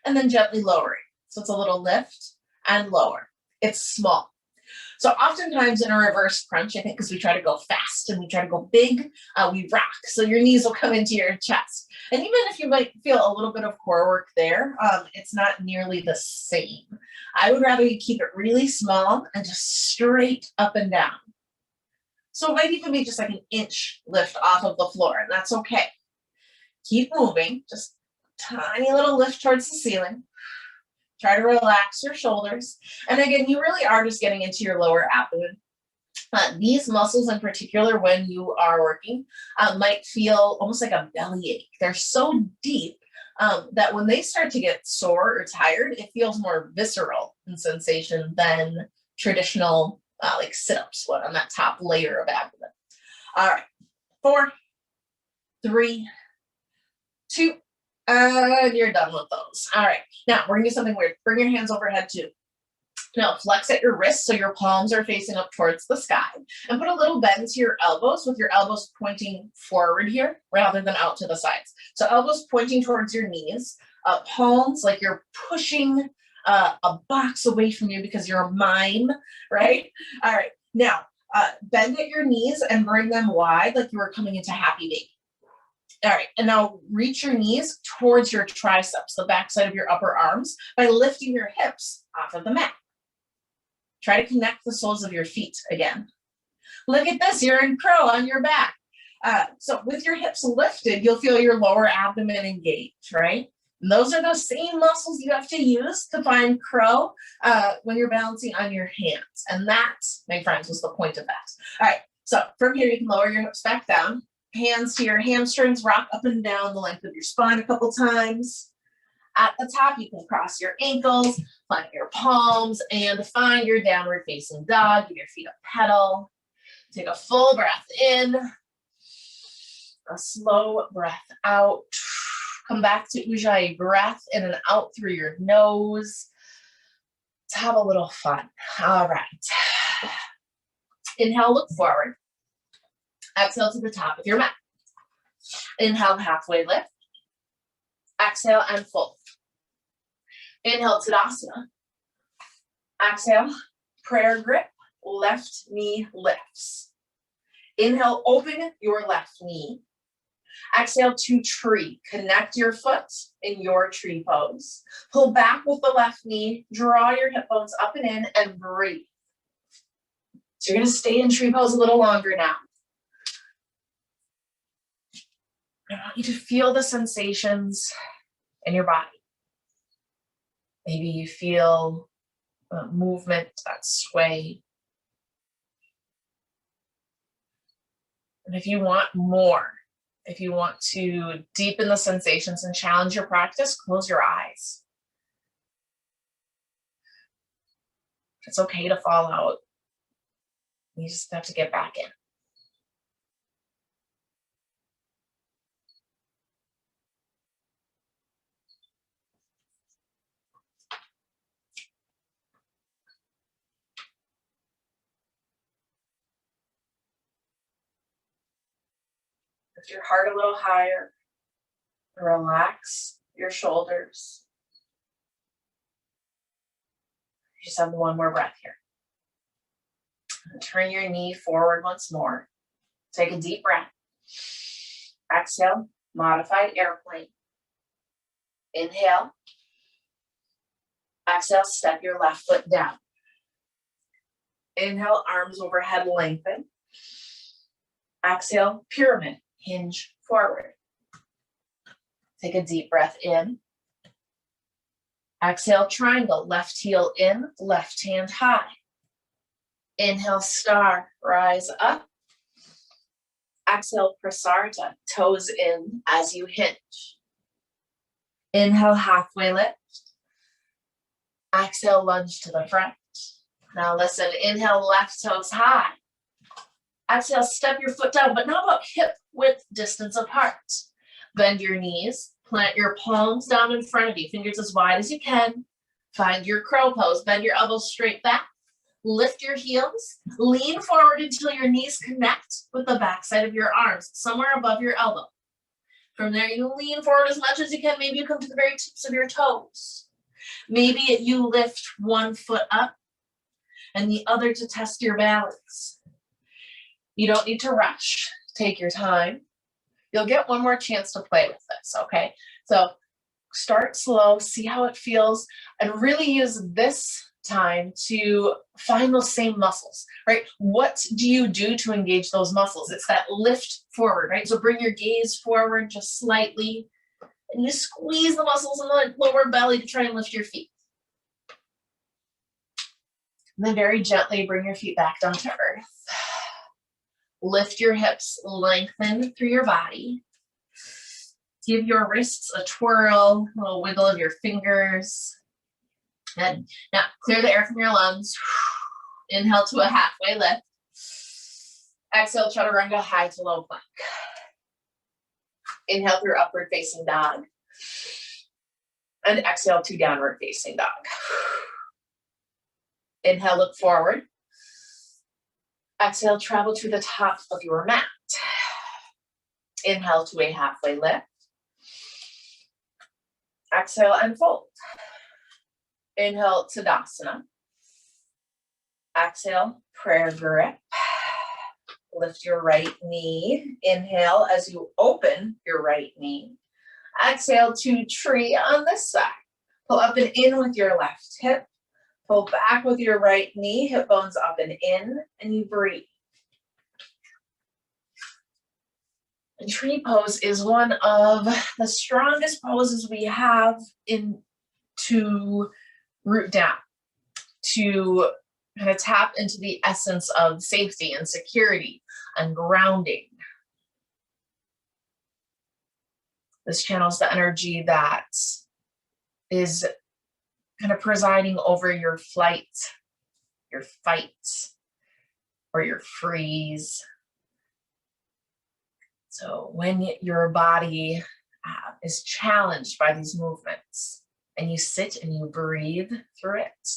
and then gently lowering. So it's a little lift and lower. It's small. So oftentimes in a reverse crunch, I think because we try to go fast and we try to go big, we rock. So your knees will come into your chest. And even if you might feel a little bit of core work there, it's not nearly the same. I would rather you keep it really small and just straight up and down. So it might even be just like an inch lift off of the floor, and that's okay. Keep moving, just tiny little lift towards the ceiling. Try to relax your shoulders. And again, you really are just getting into your lower abdomen. These muscles in particular, when you are working, might feel almost like a belly ache. They're so deep that when they start to get sore or tired, it feels more visceral in sensation than traditional like sit-ups on that top layer of abdomen. All right, 4, 3, 2, and you're done with those. All right, now we're gonna do something weird. Bring your hands overhead too. Now flex at your wrists so your palms are facing up towards the sky, and put a little bend to your elbows with your elbows pointing forward here rather than out to the sides. So elbows pointing towards your knees, palms like you're pushing a box away from you because you're a mime, right? All right, now bend at your knees and bring them wide like you were coming into happy baby. All right, and now reach your knees towards your triceps, the backside of your upper arms, by lifting your hips off of the mat. Try to connect the soles of your feet again. Look at this, you're in crow on your back. So with your hips lifted, you'll feel your lower abdomen engaged, right? And those are those same muscles you have to use to find crow when you're balancing on your hands. And that, my friends, was the point of that. All right, so from here, you can lower your hips back down. Hands to your hamstrings, rock up and down the length of your spine a couple times. At the top, you can cross your ankles, plant your palms, and find your downward facing dog. Give your feet a pedal. Take a full breath in, a slow breath out. Come back to Ujjayi, breath in and out through your nose. Let's have a little fun. All right. Inhale, look forward. Exhale to the top of your mat. Inhale, halfway lift. Exhale and fold. Inhale, Tadasana. Exhale, prayer grip, left knee lifts. Inhale, open your left knee. Exhale to tree. Connect your foot in your tree pose. Pull back with the left knee, draw your hip bones up and in, and breathe. So you're gonna stay in tree pose a little longer now. I want you to feel the sensations in your body. Maybe you feel movement, that sway. And if you want more, if you want to deepen the sensations and challenge your practice, close your eyes. It's okay to fall out. You just have to get back in. Lift your heart a little higher. Relax your shoulders. Just have one more breath here. And turn your knee forward once more. Take a deep breath. Exhale, modified airplane. Inhale. Exhale, step your left foot down. Inhale, arms overhead, lengthen. Exhale, pyramid, hinge forward. Take a deep breath in. Exhale, triangle, left heel in, left hand high. Inhale, star, rise up. Exhale, prasarita, toes in as you hinge. Inhale, halfway lift. Exhale, lunge to the front. Now listen, inhale, left toes high. Exhale, step your foot down, but not about hip width distance apart. Bend your knees, plant your palms down in front of you, fingers as wide as you can. Find your crow pose, bend your elbows straight back. Lift your heels, lean forward until your knees connect with the backside of your arms, somewhere above your elbow. From there, you lean forward as much as you can. Maybe you come to the very tips of your toes. Maybe you lift one foot up and the other to test your balance. You don't need to rush. Take your time. You'll get one more chance to play with this, okay? So start slow, see how it feels, and really use this time to find those same muscles, right? What do you do to engage those muscles? It's that lift forward, right? So bring your gaze forward just slightly, and you squeeze the muscles in the lower belly to try and lift your feet. And then very gently bring your feet back down to earth. Lift your hips, lengthen through your body. Give your wrists a twirl, a little wiggle of your fingers. And now clear the air from your lungs. Inhale to a halfway lift. Exhale, chaturanga, high to low plank. Inhale through upward facing dog. And exhale to downward facing dog. Inhale, look forward. Exhale, travel to the top of your mat. Inhale to a halfway lift. Exhale and fold. Inhale, Tadasana. Exhale, prayer grip. Lift your right knee. Inhale as you open your right knee. Exhale to tree on this side. Pull up and in with your left hip. Pull back with your right knee, hip bones up and in, and you breathe. And tree pose is one of the strongest poses we have to root down, to kind of tap into the essence of safety and security and grounding. This channels the energy that is kind of presiding over your flight, your fight, or your freeze. So when your body is challenged by these movements and you sit and you breathe through it,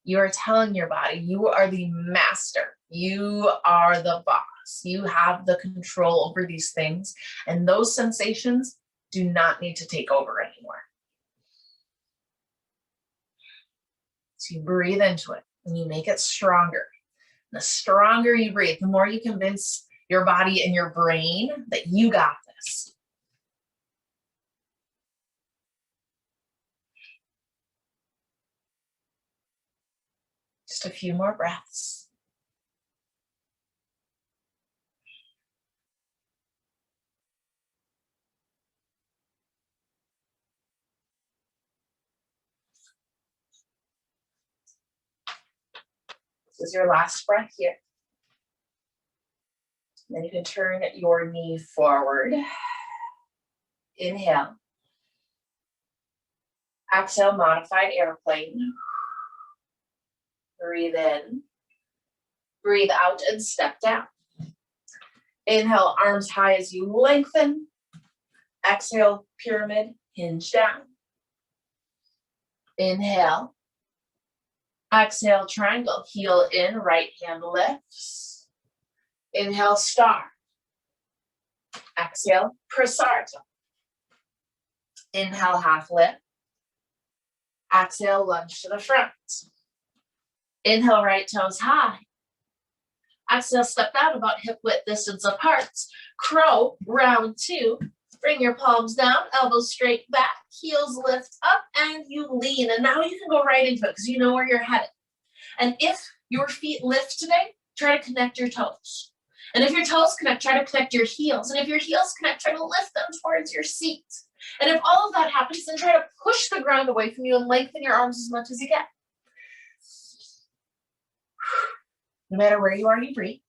you are telling your body, you are the master, you are the boss, you have the control over these things, and those sensations do not need to take over anymore. So you breathe into it and you make it stronger. And the stronger you breathe, the more you convince your body and your brain that you got this. Just a few more breaths. This is your last breath here. Then you can turn your knee forward. Inhale. Exhale, modified airplane. Breathe in. Breathe out and step down. Inhale, arms high as you lengthen. Exhale, pyramid, hinge down. Inhale. Exhale, triangle, heel in, right hand lifts. Inhale, star. Exhale, prasarta. Inhale, half lift. Exhale, lunge to the front. Inhale, right toes high. Exhale, step out about hip width distance apart. Crow, round two. Bring your palms down, elbows straight back, heels lift up, and you lean. And now you can go right into it because you know where you're headed. And if your feet lift today, try to connect your toes. And if your toes connect, try to connect your heels. And if your heels connect, try to lift them towards your seat. And if all of that happens, then try to push the ground away from you and lengthen your arms as much as you can. No matter where you are, you breathe.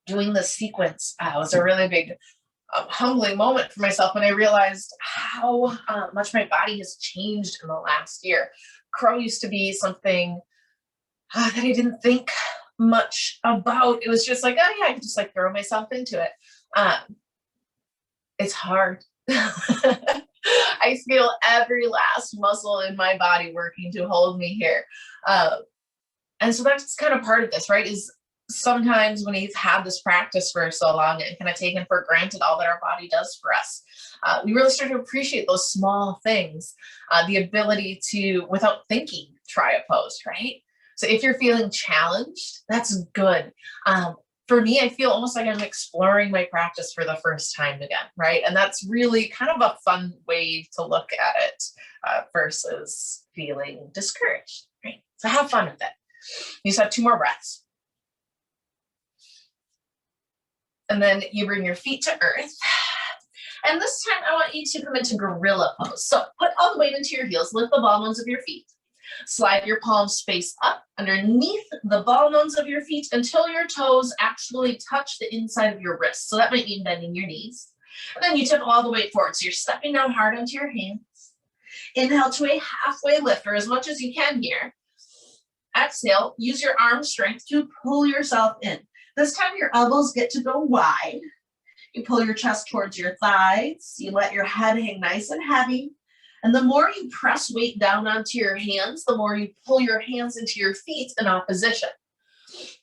doing this sequence was a really big humbling moment for myself when I realized how much my body has changed in the last year. Crow used to be something that I didn't think much about. It was just like, oh yeah, I can just like throw myself into it. It's hard. I feel every last muscle in my body working to hold me here. And so that's kind of part of this, right? Is sometimes when you've had this practice for so long and kind of taken for granted all that our body does for us, we really start to appreciate those small things, the ability to, without thinking, try a pose, right? So if you're feeling challenged, that's good. For me, I feel almost like I'm exploring my practice for the first time again, right? And that's really kind of a fun way to look at it versus feeling discouraged, right? So have fun with it. You just have 2 more breaths. And then you bring your feet to earth. And this time I want you to come into gorilla pose. So put all the weight into your heels, lift the ball bones of your feet. Slide your palms face up underneath the ball bones of your feet until your toes actually touch the inside of your wrists. So that might mean bending your knees. And then you tip all the weight forward. So you're stepping down hard onto your hands. Inhale to a halfway lift, or as much as you can here. Exhale, use your arm strength to pull yourself in. This time your elbows get to go wide. You pull your chest towards your thighs. You let your head hang nice and heavy. And the more you press weight down onto your hands, the more you pull your hands into your feet in opposition.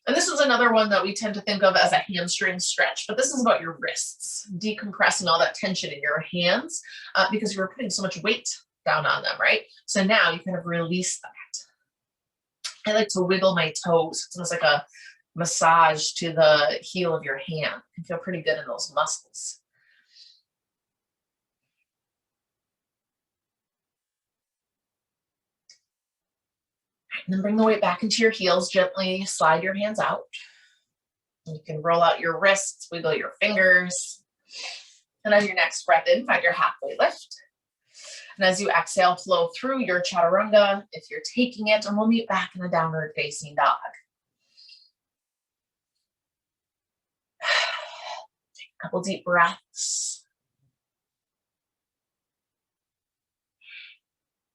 And this is another one that we tend to think of as a hamstring stretch, but this is about your wrists, decompressing all that tension in your hands because you were putting so much weight down on them, right? So now you kind of release that. I like to wiggle my toes. It's almost like a massage to the heel of your hand. You can feel pretty good in those muscles. And then bring the weight back into your heels. Gently slide your hands out. You can roll out your wrists, wiggle your fingers. And on your next breath in, find your halfway lift. And as you exhale, flow through your chaturanga if you're taking it, and we'll meet back in a downward facing dog. Take a couple deep breaths.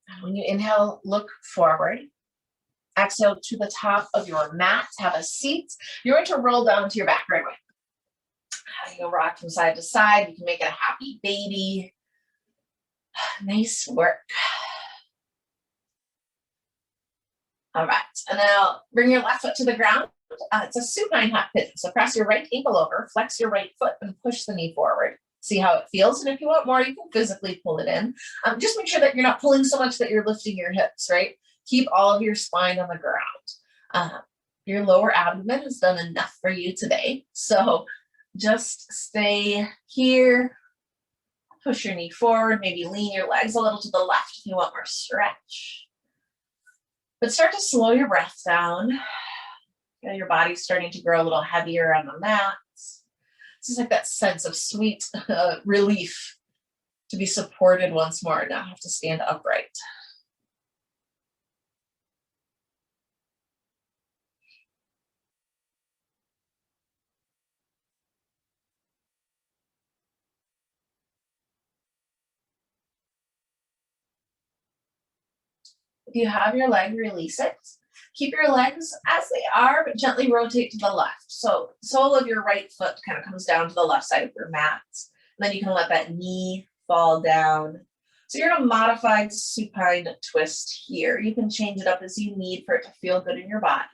And when you inhale, look forward. Exhale to the top of your mat, have a seat. You're going to roll down to your back right away. You can rock from side to side. You can make it a happy baby. Nice work. All right, and now bring your left foot to the ground. It's a supine hop pigeon. So press your right ankle over, flex your right foot, and push the knee forward. See how it feels. And if you want more, you can physically pull it in. Just make sure that you're not pulling so much that you're lifting your hips, right? Keep all of your spine on the ground. Your lower abdomen has done enough for you today. So just stay here. Push your knee forward. Maybe lean your legs a little to the left if you want more stretch. But start to slow your breath down. Feel your body starting to grow a little heavier on the mat. It's just like that sense of sweet relief to be supported once more and not have to stand upright. If you have your leg, release it. Keep your legs as they are, but gently rotate to the left. So sole of your right foot kind of comes down to the left side of your mat. And then you can let that knee fall down. So you're in a modified supine twist here. You can change it up as you need for it to feel good in your body.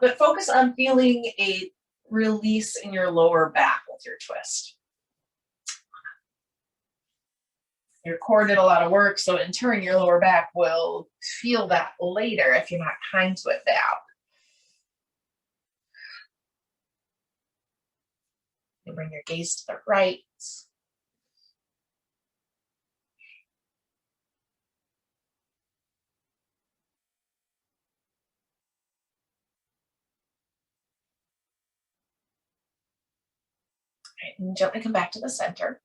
But focus on feeling a release in your lower back with your twist. Your core did a lot of work, so in turn, your lower back will feel that later if you're not kind to it now. You bring your gaze to the right. Right, and gently come back to the center.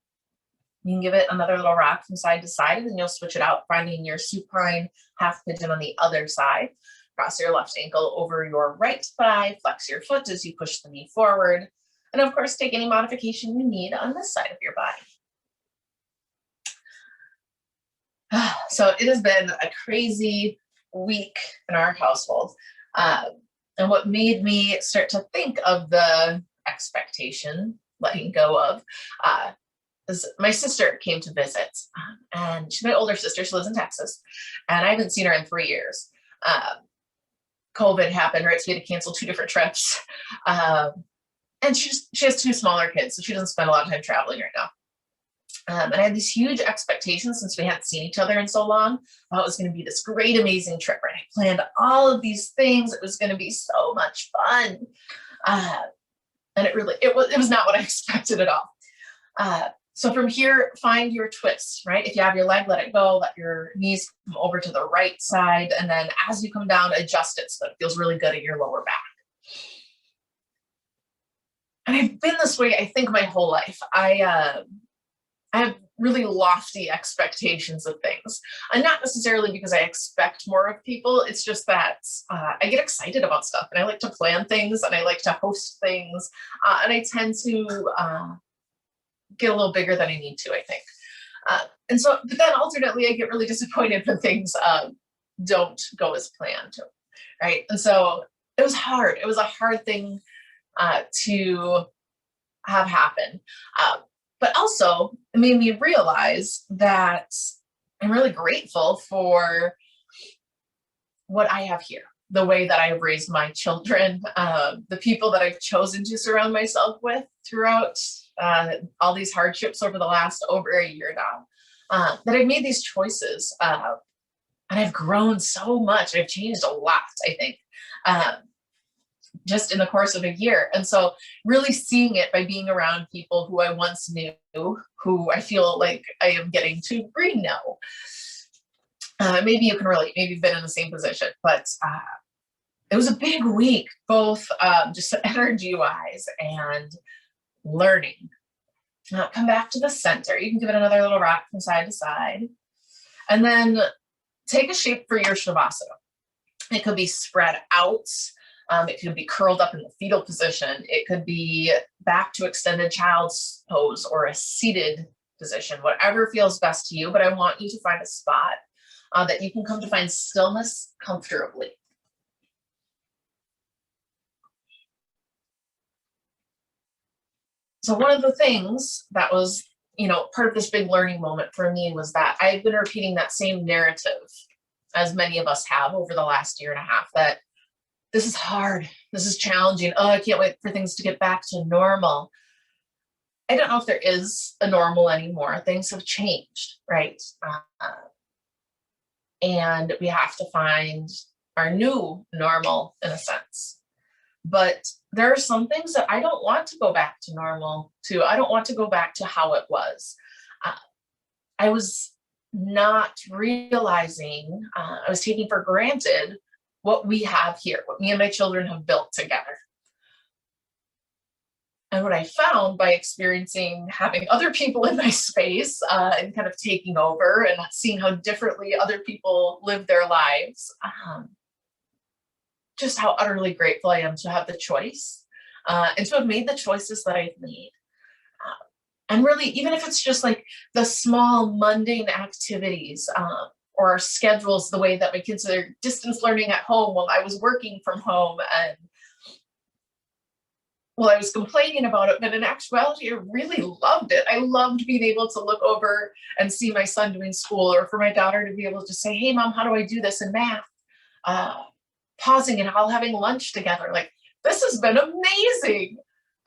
You can give it another little rock from side to side, and then you'll switch it out, finding your supine half pigeon on the other side. Cross your left ankle over your right thigh, flex your foot as you push the knee forward. And of course, take any modification you need on this side of your body. So it has been a crazy week in our household. And what made me start to think of the expectation, letting go of, is my sister came to visit. And she's my older sister. She lives in Texas. And I haven't seen her in 3 years. COVID happened, right? So we had to cancel 2 different trips. And she has 2 smaller kids, so she doesn't spend a lot of time traveling right now. And I had these huge expectations since we hadn't seen each other in so long. Oh, it was going to be this great, amazing trip, right? I planned all of these things. It was going to be so much fun. And it was not what I expected at all. So from here, find your twists, right? If you have your leg, let it go, let your knees come over to the right side. And then as you come down, adjust it so that it feels really good in your lower back. And I've been this way, I think, my whole life. I have really lofty expectations of things, and not necessarily because I expect more of people. It's just that I get excited about stuff, and I like to plan things, and I like to host things, and I tend to get a little bigger than I need to, I think. And so, but then alternately, I get really disappointed when things don't go as planned, right? And so it was hard. It was a hard thing to have happen. But also, it made me realize that I'm really grateful for what I have here, the way that I've raised my children, the people that I've chosen to surround myself with throughout all these hardships over the last over a year now, that I've made these choices. And I've grown so much. I've changed a lot, I think. Just in the course of a year. And so really seeing it by being around people who I once knew, who I feel like I am getting to green now. Maybe you can relate, maybe you've been in the same position, but it was a big week, both just energy-wise and learning. Come back to the center. You can give it another little rock from side to side. And then take a shape for your Shavasana. It could be spread out. It could be curled up in the fetal position. It could be back to extended child's pose or a seated position, whatever feels best to you. But I want you to find a spot that you can come to find stillness comfortably. So one of the things that was, part of this big learning moment for me was that I've been repeating that same narrative, as many of us have over the last year and a half, that this is hard. This is challenging. Oh, I can't wait for things to get back to normal. I don't know if there is a normal anymore. Things have changed, right? And we have to find our new normal in a sense. But there are some things that I don't want to go back to normal to. I don't want to go back to how it was. I was not realizing, I was taking for granted what we have here, what me and my children have built together. And what I found by experiencing having other people in my space and kind of taking over and seeing how differently other people live their lives, just how utterly grateful I am to have the choice and to have made the choices that I've made. And really, even if it's just like the small mundane activities, or our schedules, the way that my kids are distance learning at home while I was working from home, and well, I was complaining about it, but in actuality, I really loved it. I loved being able to look over and see my son doing school, or for my daughter to be able to say, hey, Mom, how do I do this in math? Pausing and all having lunch together. Like, this has been amazing.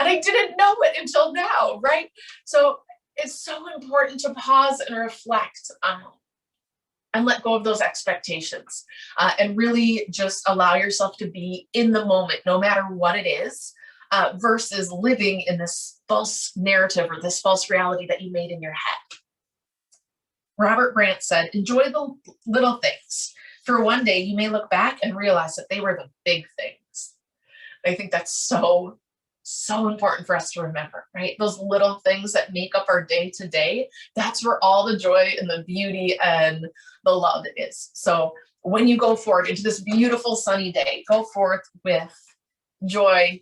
And I didn't know it until now, right? So it's so important to pause and reflect and let go of those expectations and really just allow yourself to be in the moment, no matter what it is, versus living in this false narrative or this false reality that you made in your head. Robert Grant said, enjoy the little things. For one day, you may look back and realize that they were the big things. I think that's so important for us to remember, right? Those little things that make up our day to day, that's where all the joy and the beauty and the love is. So when you go forward into this beautiful sunny day, go forth with joy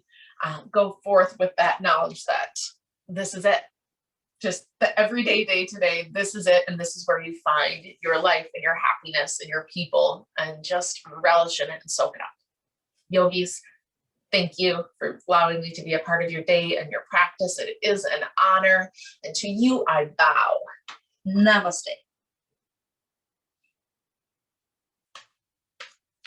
Go forth with that knowledge that this is it. Just the everyday, day to day, this is it. And this is where you find your life and your happiness and your people, and just relish in it and soak it up. Yogis, thank you for allowing me to be a part of your day and your practice. It is an honor. And to you, I bow. Namaste.